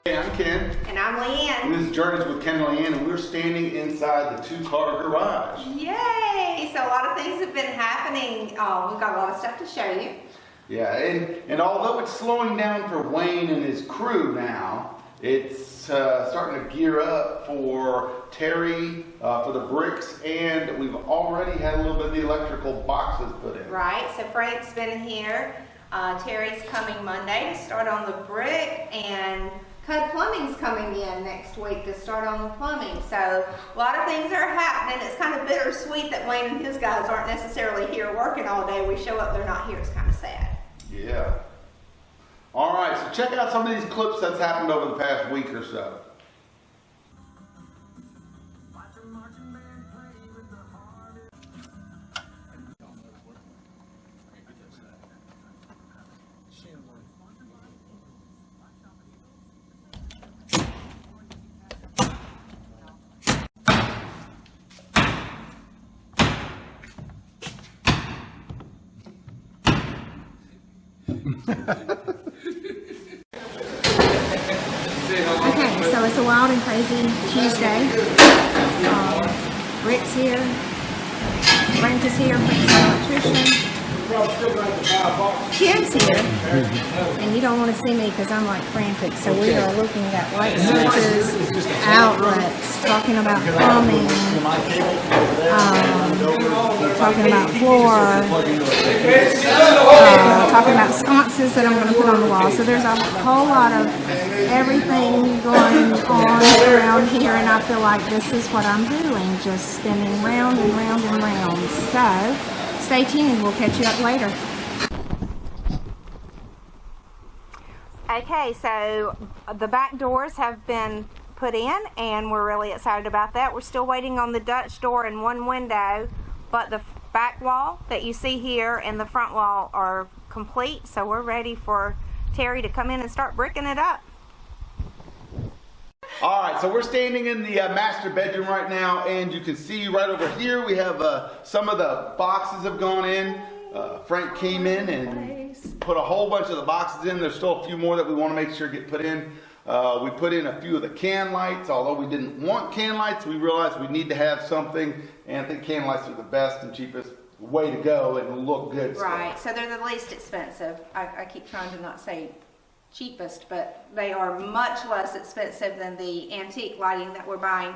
Hey, I'm Ken. And I'm Leanne. And this is Journeys with Ken and Leanne, and we're standing inside the two-car garage. Yay! So a lot of things have been happening. We've got a lot of stuff to show you. Yeah, and although it's slowing down for Wayne and his crew now, it's starting to gear up for Terry, for the bricks, and we've already had a little bit of the electrical boxes put in. Right, so Frank's been here. Terry's coming Monday to start on the brick, and Cud Plumbing's coming in next week to start on the plumbing. So a lot of things are happening. It's kind of bittersweet that Wayne and his guys aren't necessarily here working all day. We show up, they're not here. It's kind of sad. Yeah. All right, so check out some of these clips that's happened over the past week or so. Okay, so it's a wild and crazy Tuesday. Rick's here. Frank is here. Frank's an electrician. Ken's here. And you don't want to see me because I'm like frantic. So we are looking at light switches, outlets, talking about plumbing, talking about floor, talking about sconces that I'm going to put on the wall. So there's a whole lot of everything going on around here, and I feel like this is what I'm doing, just spinning round and round and round. So stay tuned, we'll catch you up later. Okay, so the back doors have been put in and we're really excited about that. We're still waiting on the Dutch door and one window, but the back wall that you see here and the front wall are complete, so we're ready for Terry to come in and start bricking it up. All right, so we're standing in the master bedroom right now, and you can see right over here we have some of the boxes have gone in. Frank came in and put a whole bunch of the boxes in. There's still a few more that we want to make sure get put in. We put in a few of the can lights. Although we didn't want can lights, we realized we need to have something, and I think can lights are the best and cheapest way to go and look good. Right, so they're the least expensive. I keep trying to not say cheapest, but they are much less expensive than the antique lighting that we're buying.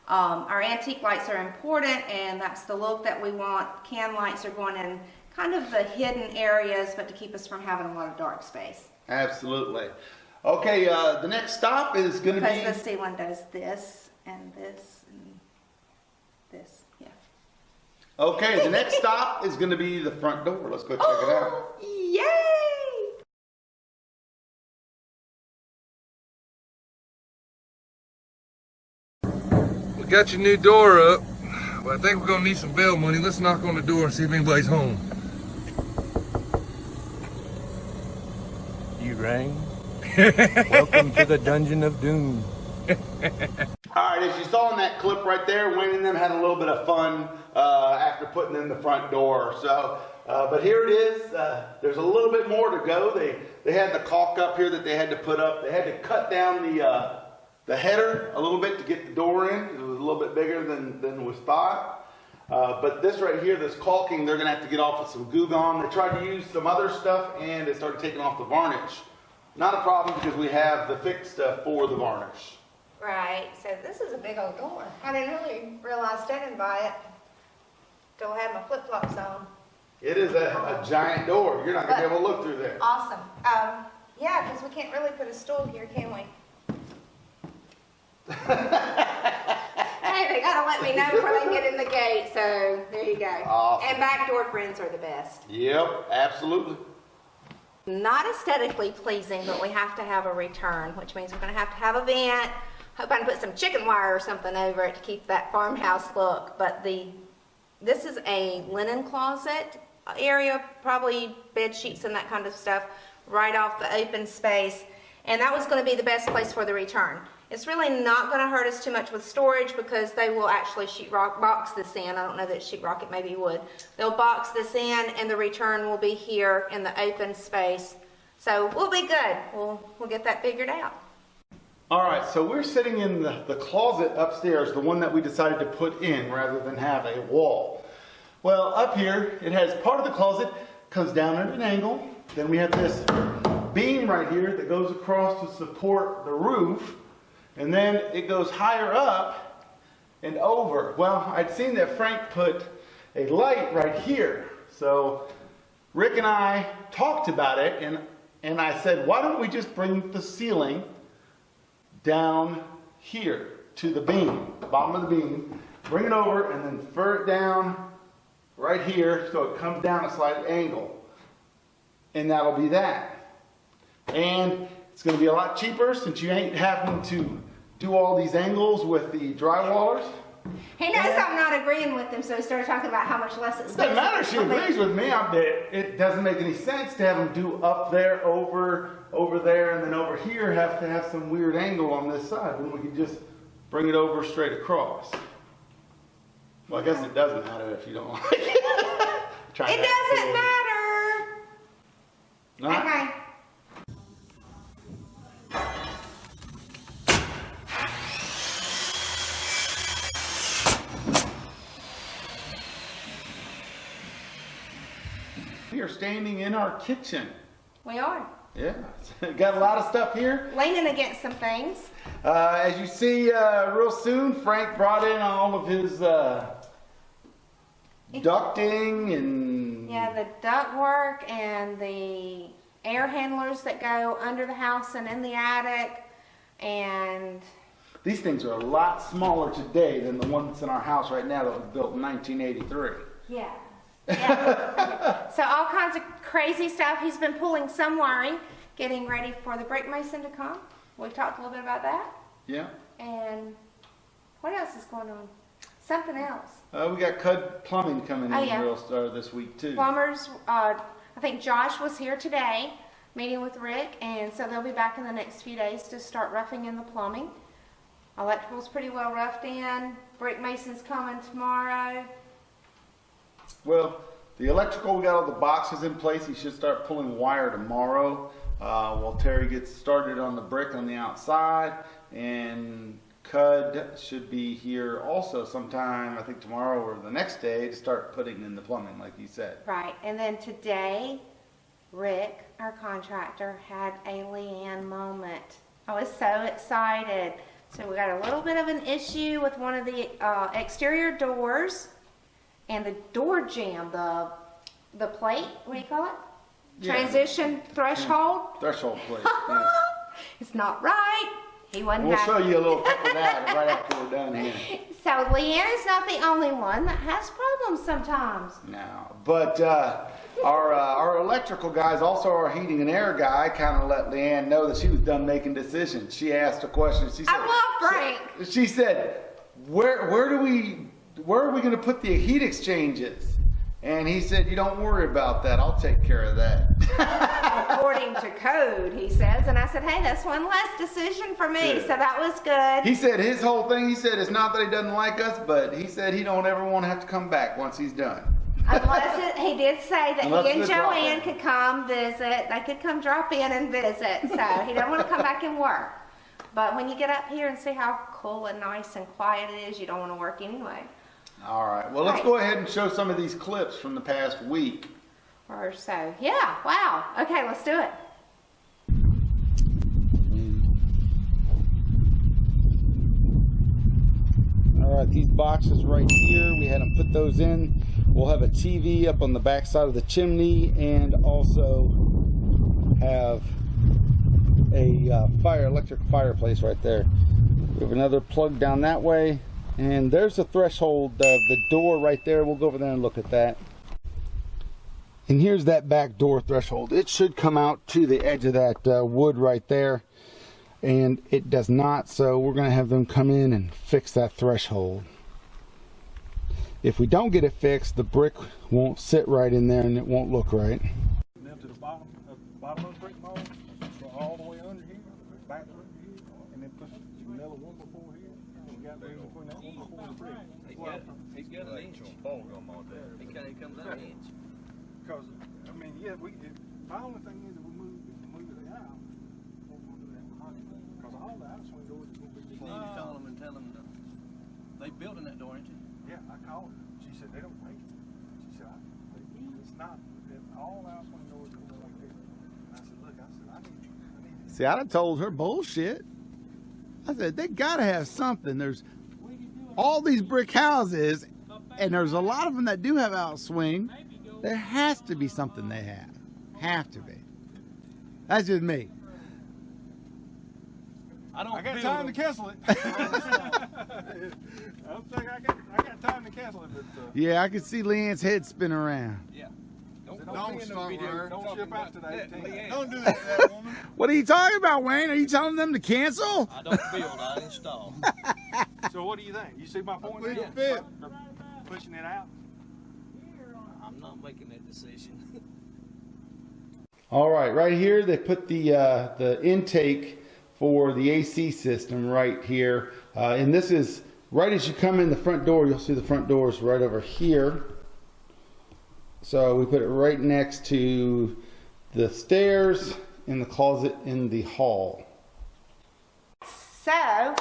Our antique lights are important, and that's the look that we want. Can lights are going in kind of the hidden areas, but to keep us from having a lot of dark space. Absolutely. Okay, the next stop is going to be... Because the ceiling does this and this and this, yeah. Okay, the next stop is going to be the front door. Let's go check it out. Yay! We got your new door up, but I think we're gonna need some bail money. Let's knock on the door and see if anybody's home. You rang? Welcome to the Dungeon of Doom. All right, as you saw in that clip right there, Wayne and them had a little bit of fun after putting in the front door. So, but here it is. There's a little bit more to go. They had the caulk up here that they had to put up. They had to cut down the header a little bit to get the door in. It was a little bit bigger than was thought. But this right here, this caulking, they're gonna have to get off with some Goo Gone. They tried to use some other stuff and they started taking off the varnish. Not a problem because we have the fixed stuff for the varnish. Right, so this is a big old door. I didn't really realize standing by it till I had my flip-flops on. It is a giant door. You're not gonna be able to look through there. Awesome. Yeah, because we can't really put a stool here, can we? Hey, they gotta let me know before they get in the gate, so there you go. Awesome. And backdoor friends are the best. Yep, absolutely. Not aesthetically pleasing, but we have to have a return, which means we're gonna have to have a vent. Hope I can put some chicken wire or something over it to keep that farmhouse look. But this is a linen closet area, probably bed sheets and that kind of stuff, right off the open space. And that was gonna be the best place for the return. It's really not going to hurt us too much with storage because they will actually sheetrock box this in. I don't know that sheetrock it maybe would. They'll box this in and the return will be here in the open space. So we'll be good. We'll get that figured out. All right, so we're sitting in the closet upstairs, the one that we decided to put in rather than have a wall. Well, up here, it has part of the closet comes down at an angle. Then we have this beam right here that goes across to support the roof. And then it goes higher up and over. Well, I'd seen that Frank put a light right here. So Rick and I talked about it, and I said, why don't we just bring the ceiling down here to the beam, the bottom of the beam, bring it over and then fur it down right here so it comes down a slight angle. And that'll be that. And it's going to be a lot cheaper since you ain't having to do all these angles with the drywallers. He knows I'm not agreeing with him, so he started talking about how much less it's It doesn't matter if she agrees with me. It doesn't make any sense to have them do up there, over there, and then over here have to have some weird angle on this side when we could just bring it over straight across. Well, I guess it doesn't matter if you don't like it. It doesn't matter. All right. Okay. We are standing in our kitchen. We are. Yeah, got a lot of stuff here. Leaning against some things. As you see real soon, Frank brought in all of his ducting and... Yeah, the duct work and the air handlers that go under the house and in the attic. And these things are a lot smaller today than the ones in our house right now that was built in 1983. yeah. Yeah. So all kinds of crazy stuff. He's been pulling some wiring, getting ready for the brick mason to come. We talked a little bit about that. Yeah. And what else is going on? Something else. We got Cud Plumbing coming in yeah. this week too. Plumbers, I think Josh was here today, meeting with Rick, and so they'll be back in the next few days to start roughing in the plumbing. Electrical's pretty well roughed in. Brick mason's coming tomorrow. Well, the electrical, we got all the boxes in place. He should start pulling wire tomorrow while Terry gets started on the brick on the outside. And Cud should be here also sometime, I think tomorrow or the next day, to start putting in the plumbing like he said. Right, and then today, Rick, our contractor, had a Leanne moment. I was so excited. So we got a little bit of an issue with one of the exterior doors. And the door jamb, the plate, what do you call it? Yeah. Transition threshold. Threshold plate. Yeah. It's not right. He wasn't We'll happy. show you a little clip of that right after we're done here. So Leanne is not the only one that has problems sometimes. No, but our electrical guys, also our heating and air guy, kind of let Leanne know that she was done making decisions. She asked a question. She said, I love Frank. She said, where are we going to put the heat exchanges? And he said, you don't worry about that. I'll take care of that. According to code, he says. And I said, hey, that's one less decision for me. Yeah. So that was good. He said his whole thing, he said, it's not that he doesn't like us, but he said he don't ever want to have to come back once he's done. He did say that Unless he and it's a drop Joanne in. could come visit. They could come drop in and visit. So he doesn't want to come back and work. But when you get up here and see how cool and nice and quiet it is, you don't want to work anyway. All right. Well, let's go ahead and show some of these clips from the past week. Or so. Yeah. Wow. Okay, let's do it. All right, these boxes right here, we had them put those in. We'll have a TV up on the back side of the chimney and also have a electric fireplace right there. We have another plug down that way. And there's the threshold, the door right there. We'll go over there and look at that. And here's that back door threshold. It should come out to the edge of that wood right there. And it does not, so we're going to have them come in and fix that threshold. If we don't get it fixed, the brick won't sit right in there and it won't look right. Down to the bottom of the brick mold, so all the way under here, back through here, and then put another one before here. And got room between that one before the brick. He's got an inch. He comes out an inch. Because, I mean, yeah, my only thing is if we move it out, we're going to do that behind it. Because all the outswing door that's gonna be You need closed. to call them and tell them that they building that door, ain't you? Yeah, I called her. She said they don't make it. She said, it's not, all out when doors go like this. And I said, look, I need to. See, I'd have told her bullshit. I said, they gotta have something. There's all these brick houses, and there's a lot of them that do have outswing. There has to be something they have. Have to be. That's just me. I don't I got build time them. to cancel it. I don't think I got time to cancel it, but Yeah, I could see Leanne's head spin around. Yeah. don't be in the video don't talking ship out about today. that, Leanne. Don't do that, woman. What are you talking about, Wayne? Are you telling them to cancel? I don't build, I install. So what do you think? You see my point Plead now? the fifth. Or pushing it out? I'm not making that decision. All right here they put the intake for the AC system right here, and this is right as you come in the front door. You'll see the front door is right over here. So we put it right next to the stairs in the closet in the hall. So,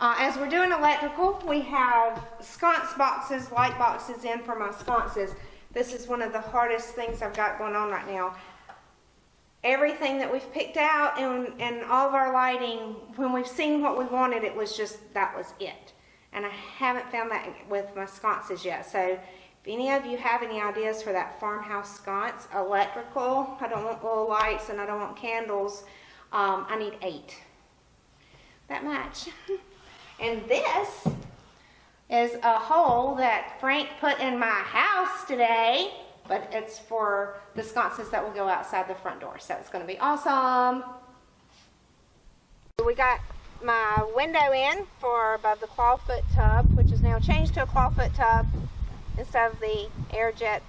as we're doing electrical, we have sconce boxes, light boxes in for my sconces. This is one of the hardest things I've got going on right now. Everything that we've picked out and all of our lighting, when we've seen what we wanted, it was just, that was it. And I haven't found that with my sconces yet. So if any of you have any ideas for that farmhouse sconce, electrical, I don't want little lights and I don't want candles, I need 8. That much. And this is a hole that Frank put in my house today, but it's for the sconces that will go outside the front door. So it's going to be awesome. We got my window in for above the clawfoot tub, which is now changed to a clawfoot tub instead of the airjet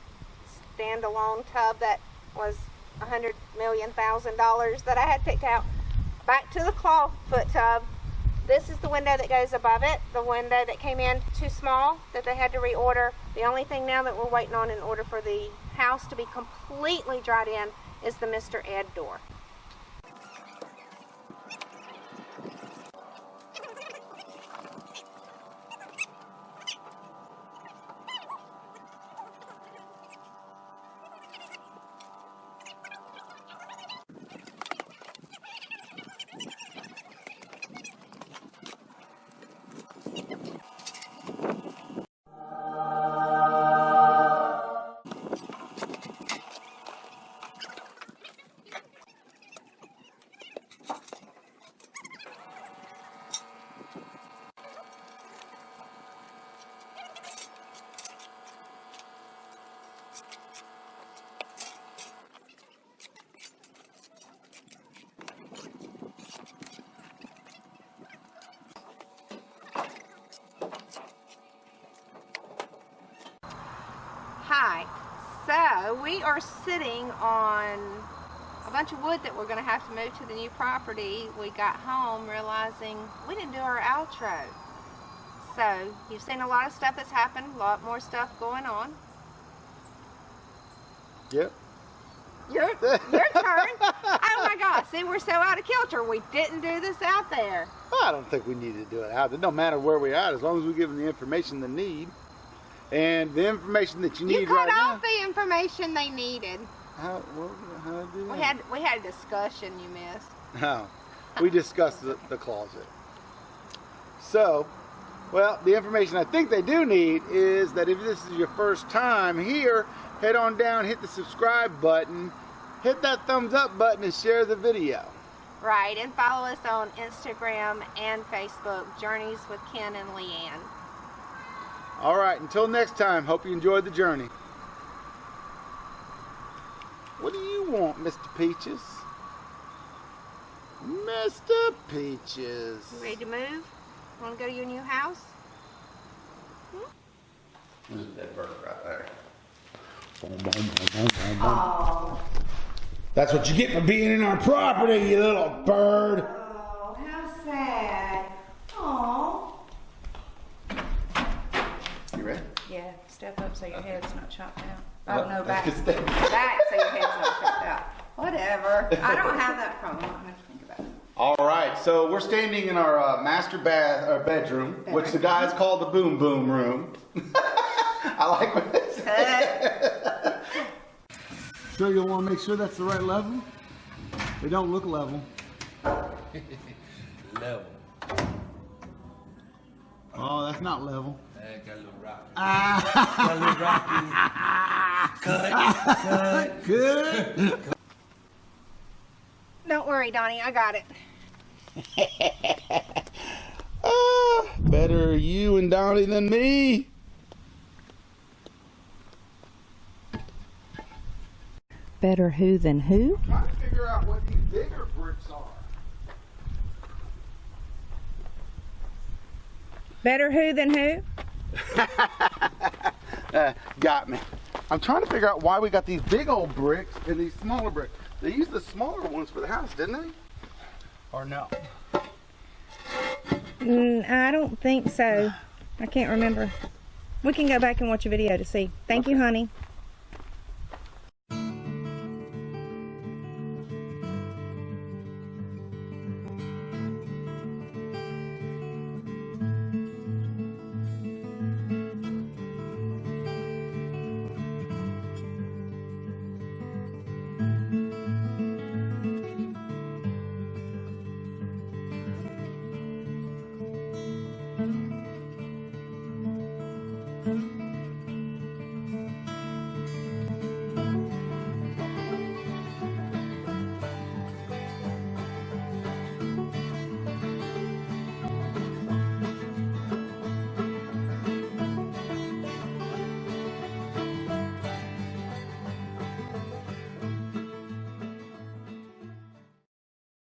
standalone tub that was $100 million that I had picked out. Back to the clawfoot tub. This is the window that goes above it, the window that came in too small that they had to reorder. The only thing now that we're waiting on in order for the house to be completely dried in is the Mr. Ed door. Hi, so we are sitting on a bunch of wood that we're going to have to move to the new property. We got home realizing we didn't do our outro. So you've seen a lot of stuff that's happened, a lot more stuff going on. Yep. Your turn. Oh my gosh, see, we're so out of kilter. We didn't do this out there. I don't think we need to do it out. It don't matter where we are, as long as we give them the information they need. And the information that you need You cut right off the information they needed. now. How do that? We had a discussion you missed. No, we discussed the closet. So, well, the information I think they do need is that if this is your first time here, head on down, hit the subscribe button, hit that thumbs up button, and share the video. Right, and follow us on Instagram and Facebook, Journeys with Ken and Leanne. All right, until next time, hope you enjoyed the journey. What do you want, Mr. Peaches? Mr. Peaches. You ready to move? Want to go to your new house? There's that bird right there. Oh, That's what you get for being in our property, you little bird. oh, how sad. Oh. You ready? Yeah, step up so your head's not chopped out. What? Oh, no, back. Just step. Back so your head's not chopped out. Whatever. I don't have that problem. I don't have to think about it. All right, so we're standing in our master bedroom, which the guys call the boom boom room. I like what they say. Sure, you'll want to make sure that's the right level. They don't look level. Level. Oh, that's not level. That got a little rocky. Ah. Good. Don't worry, Donnie, I got it. Better you and Donnie than me. Better who than who? Trying to figure out what these bigger bricks are. Better who than who? Got me. I'm trying to figure out why we got these big old bricks and these smaller bricks. They used the smaller ones for the house, didn't they? Or no? I don't think so. I can't remember. We can go back and watch a video to see. Thank you, honey.